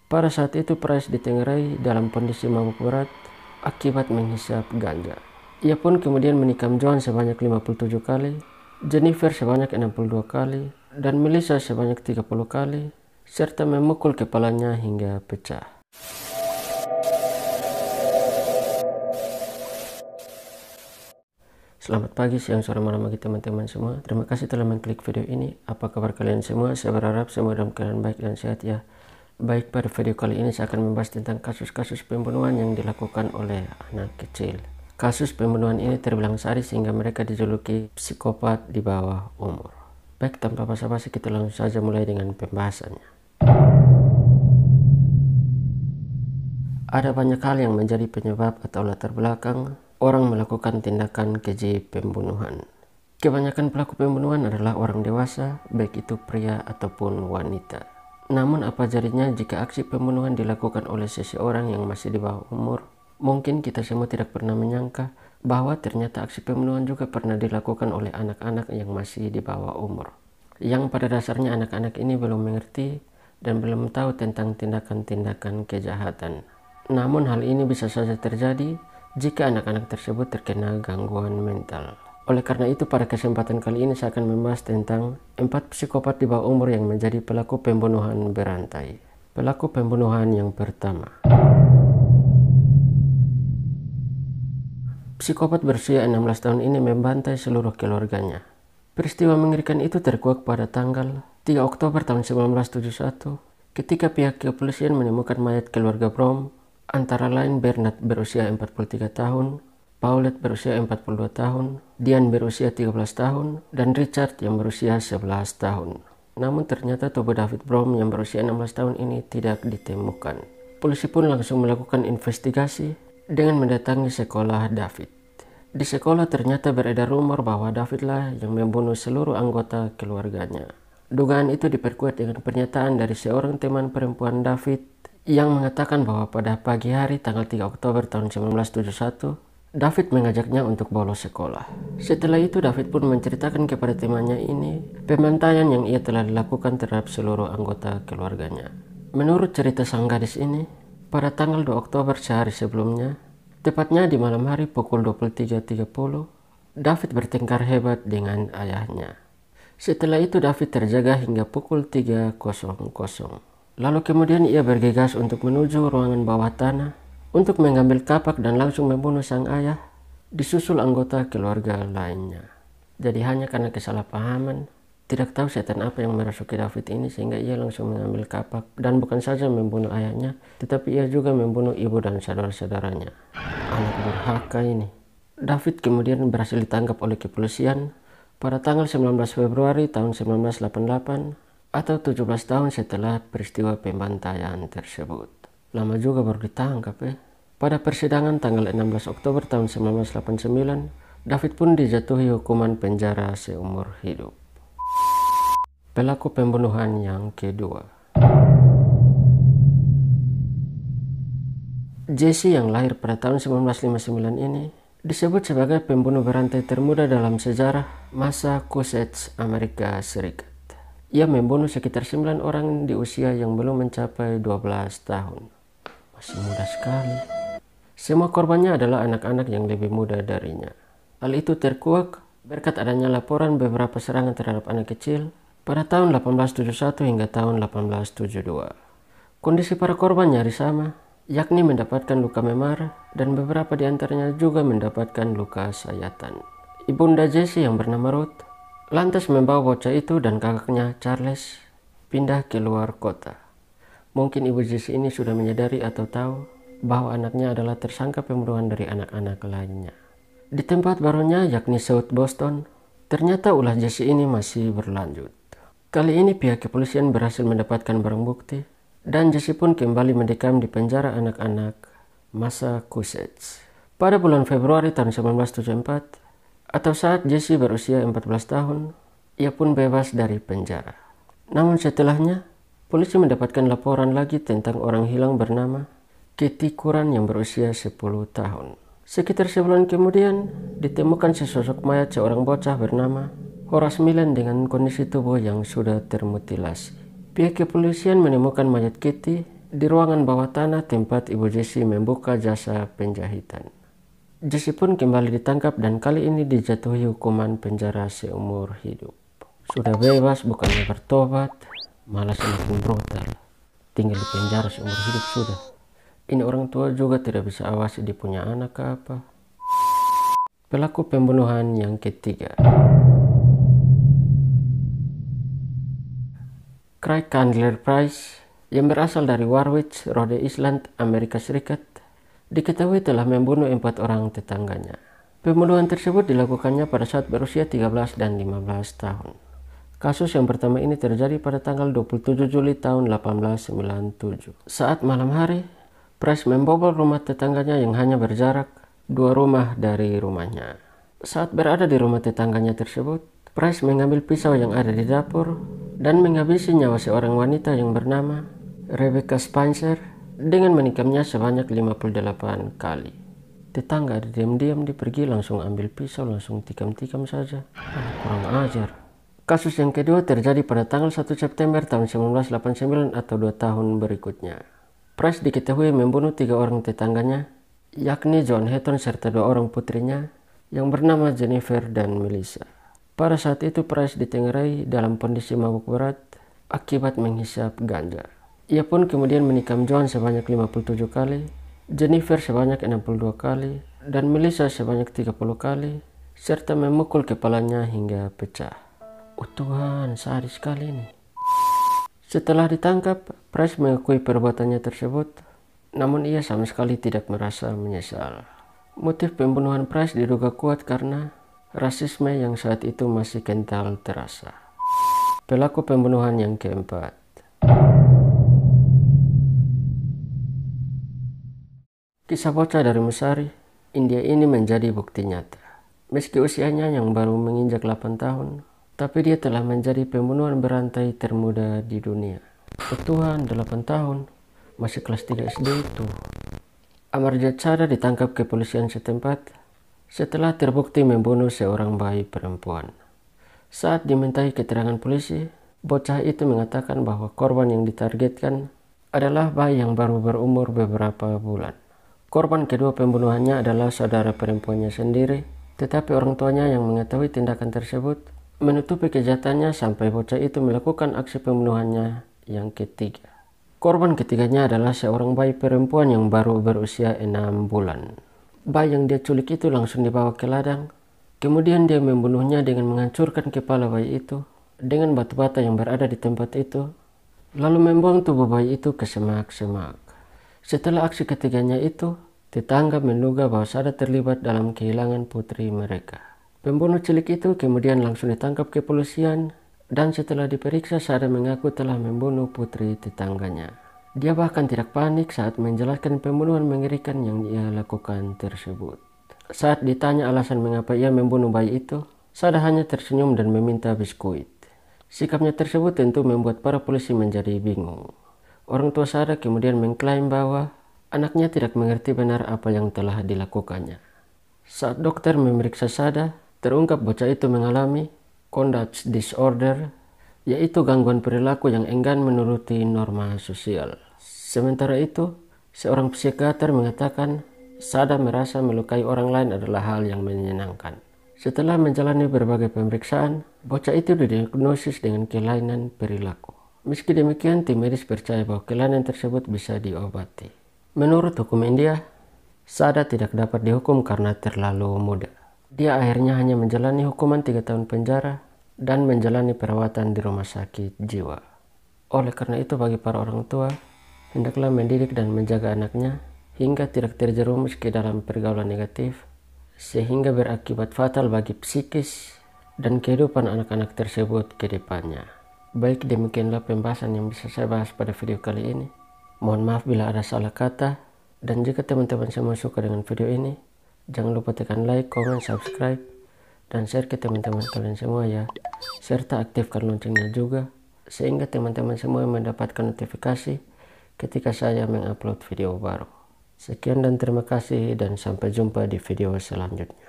Pada saat itu Price ditengarai dalam kondisi mabuk berat akibat menghisap ganja. Ia pun kemudian menikam Joan sebanyak 57 kali, Jennifer sebanyak 62 kali, dan Melissa sebanyak 30 kali, serta memukul kepalanya hingga pecah. Selamat pagi, siang, sore, malam bagi teman-teman semua. Terima kasih telah mengklik video ini. Apa kabar kalian semua? Saya berharap semua dalam keadaan baik dan sehat ya. Baik, pada video kali ini saya akan membahas tentang kasus-kasus pembunuhan yang dilakukan oleh anak kecil. Kasus pembunuhan ini terbilang sadis sehingga mereka dijuluki psikopat di bawah umur. Baik, tanpa basa-basi kita langsung saja mulai dengan pembahasannya. Ada banyak hal yang menjadi penyebab atau latar belakang orang melakukan tindakan keji pembunuhan. Kebanyakan pelaku pembunuhan adalah orang dewasa, baik itu pria ataupun wanita. Namun apa jadinya jika aksi pembunuhan dilakukan oleh seseorang yang masih di bawah umur? Mungkin kita semua tidak pernah menyangka bahwa ternyata aksi pembunuhan juga pernah dilakukan oleh anak-anak yang masih di bawah umur. Yang pada dasarnya anak-anak ini belum mengerti dan belum tahu tentang tindakan-tindakan kejahatan. Namun hal ini bisa saja terjadi jika anak-anak tersebut terkena gangguan mental. Oleh karena itu pada kesempatan kali ini saya akan membahas tentang 4 psikopat di bawah umur yang menjadi pelaku pembunuhan berantai. Pelaku pembunuhan yang pertama. Psikopat berusia 16 tahun ini membantai seluruh keluarganya. Peristiwa mengerikan itu terkuak pada tanggal 3 Oktober tahun 1971 ketika pihak kepolisian menemukan mayat keluarga Brom, antara lain Bernard berusia 43 tahun, Paulette berusia 42 tahun, Diane berusia 13 tahun, dan Richard yang berusia 11 tahun. Namun ternyata tubuh David Brom yang berusia 16 tahun ini tidak ditemukan. Polisi pun langsung melakukan investigasi dengan mendatangi sekolah David. Di sekolah ternyata beredar rumor bahwa Davidlah yang membunuh seluruh anggota keluarganya. Dugaan itu diperkuat dengan pernyataan dari seorang teman perempuan David yang mengatakan bahwa pada pagi hari tanggal 3 Oktober tahun 1971, David mengajaknya untuk bolos sekolah. Setelah itu David pun menceritakan kepada temannya ini pembantaian yang ia telah dilakukan terhadap seluruh anggota keluarganya. Menurut cerita sang gadis ini, pada tanggal 2 Oktober sehari sebelumnya, tepatnya di malam hari pukul 23.30, David bertengkar hebat dengan ayahnya. Setelah itu David terjaga hingga pukul 3.00. Lalu kemudian ia bergegas untuk menuju ruangan bawah tanah untuk mengambil kapak dan langsung membunuh sang ayah, disusul anggota keluarga lainnya. Jadi hanya karena kesalahpahaman, tidak tahu setan apa yang merasuki David ini sehingga ia langsung mengambil kapak dan bukan saja membunuh ayahnya, tetapi ia juga membunuh ibu dan saudara-saudaranya. Anak durhaka ini. David kemudian berhasil ditangkap oleh kepolisian pada tanggal 19 Februari tahun 1988 atau 17 tahun setelah peristiwa pembantaian tersebut. Lama juga baru ditangkap ya. Pada persidangan tanggal 16 Oktober tahun 1989, David pun dijatuhi hukuman penjara seumur hidup. Pelaku pembunuhan yang kedua. Jesse yang lahir pada tahun 1959 ini disebut sebagai pembunuh berantai termuda dalam sejarah Massachusetts, Amerika Serikat. Ia membunuh sekitar 9 orang di usia yang belum mencapai 12 tahun. Masih muda sekali. Semua korbannya adalah anak-anak yang lebih muda darinya. Hal itu terkuak berkat adanya laporan beberapa serangan terhadap anak kecil pada tahun 1871 hingga tahun 1872. Kondisi para korban nyaris sama, yakni mendapatkan luka memar dan beberapa di antaranya juga mendapatkan luka sayatan. Ibunda Jesse yang bernama Ruth lantas membawa bocah itu dan kakaknya Charles pindah ke luar kota. Mungkin ibu Jesse ini sudah menyadari atau tahu bahwa anaknya adalah tersangka pembunuhan dari anak-anak lainnya. Di tempat barunya yakni South Boston, ternyata ulah Jesse ini masih berlanjut. Kali ini pihak kepolisian berhasil mendapatkan barang bukti dan Jesse pun kembali mendekam di penjara anak-anak Massachusetts. Pada bulan Februari tahun 1974, atau saat Jesse berusia 14 tahun, ia pun bebas dari penjara. Namun setelahnya, polisi mendapatkan laporan lagi tentang orang hilang bernama Kitty Curran yang berusia 10 tahun. Sekitar sebulan kemudian, ditemukan sesosok mayat seorang bocah bernama Horace Millen dengan kondisi tubuh yang sudah termutilasi. Pihak kepolisian menemukan mayat Kitty di ruangan bawah tanah tempat Ibu Jessie membuka jasa penjahitan. Jessie pun kembali ditangkap dan kali ini dijatuhi hukuman penjara seumur hidup. Sudah bebas, bukannya bertobat, malah semakin brutal. Tinggal di penjara seumur hidup sudah. Ini orang tua juga tidak bisa awasi dia punya anak ke apa. Pelaku pembunuhan yang ketiga, Craig Candler Price, yang berasal dari Warwick, Rhode Island, Amerika Serikat, diketahui telah membunuh 4 orang tetangganya. Pembunuhan tersebut dilakukannya pada saat berusia 13 dan 15 tahun. Kasus yang pertama ini terjadi pada tanggal 27 Juli tahun 1897. Saat malam hari, Price membobol rumah tetangganya yang hanya berjarak 2 rumah dari rumahnya. Saat berada di rumah tetangganya tersebut, Price mengambil pisau yang ada di dapur dan menghabisi nyawa seorang wanita yang bernama Rebecca Spencer dengan menikamnya sebanyak 58 kali. Tetangga ada diam-diam, dia pergi langsung ambil pisau, langsung tikam-tikam saja. Kurang ajar. Kasus yang kedua terjadi pada tanggal 1 September tahun 1989 atau 2 tahun berikutnya. Price diketahui membunuh 3 orang tetangganya, yakni John Hatton serta 2 orang putrinya yang bernama Jennifer dan Melissa. Pada saat itu Price ditengarai dalam kondisi mabuk berat akibat menghisap ganja. Ia pun kemudian menikam John sebanyak 57 kali, Jennifer sebanyak 62 kali, dan Melissa sebanyak 30 kali, serta memukul kepalanya hingga pecah. Tuhan, sadis sekali ini. Setelah ditangkap, Price mengakui perbuatannya tersebut, namun ia sama sekali tidak merasa menyesal. Motif pembunuhan Price diduga kuat karena rasisme yang saat itu masih kental terasa. Pelaku pembunuhan yang keempat, kisah bocah dari Musari, India ini menjadi bukti nyata. Meski usianya yang baru menginjak 8 tahun, tapi dia telah menjadi pembunuhan berantai termuda di dunia. Tuhan, 8 tahun, masih kelas 3 SD itu. Amarjad Sada ditangkap kepolisian setempat setelah terbukti membunuh seorang bayi perempuan. Saat dimintai keterangan polisi, bocah itu mengatakan bahwa korban yang ditargetkan adalah bayi yang baru berumur beberapa bulan. Korban kedua pembunuhannya adalah saudara perempuannya sendiri, tetapi orang tuanya yang mengetahui tindakan tersebut menutupi kejahatannya sampai bocah itu melakukan aksi pembunuhannya yang ketiga. Korban ketiganya adalah seorang bayi perempuan yang baru berusia 6 bulan. Bayi yang dia culik itu langsung dibawa ke ladang. Kemudian dia membunuhnya dengan menghancurkan kepala bayi itu dengan batu bata yang berada di tempat itu, lalu membuang tubuh bayi itu ke semak-semak. Setelah aksi ketiganya itu, tetangga menduga bahwa Sada terlibat dalam kehilangan putri mereka. Pembunuh cilik itu kemudian langsung ditangkap kepolisian dan setelah diperiksa Sada mengaku telah membunuh putri tetangganya. Dia bahkan tidak panik saat menjelaskan pembunuhan mengerikan yang ia lakukan tersebut. Saat ditanya alasan mengapa ia membunuh bayi itu, Sada hanya tersenyum dan meminta biskuit. Sikapnya tersebut tentu membuat para polisi menjadi bingung. Orang tua Sada kemudian mengklaim bahwa anaknya tidak mengerti benar apa yang telah dilakukannya. Saat dokter memeriksa Sada, terungkap bocah itu mengalami conduct disorder, yaitu gangguan perilaku yang enggan menuruti norma sosial. Sementara itu, seorang psikiater mengatakan Sada merasa melukai orang lain adalah hal yang menyenangkan. Setelah menjalani berbagai pemeriksaan, bocah itu didiagnosis dengan kelainan perilaku. Meski demikian, tim medis percaya bahwa kelainan tersebut bisa diobati. Menurut hukum India, Sada tidak dapat dihukum karena terlalu muda. Dia akhirnya hanya menjalani hukuman 3 tahun penjara dan menjalani perawatan di rumah sakit jiwa. Oleh karena itu, bagi para orang tua, hendaklah mendidik dan menjaga anaknya hingga tidak terjerumus ke dalam pergaulan negatif, sehingga berakibat fatal bagi psikis dan kehidupan anak-anak tersebut ke depannya. Baik, demikianlah pembahasan yang bisa saya bahas pada video kali ini. Mohon maaf bila ada salah kata, dan jika teman-teman semua suka dengan video ini, jangan lupa tekan like, comment, subscribe, dan share ke teman-teman kalian semua ya. Serta aktifkan loncengnya juga, sehingga teman-teman semua mendapatkan notifikasi ketika saya mengupload video baru. Sekian dan terima kasih, dan sampai jumpa di video selanjutnya.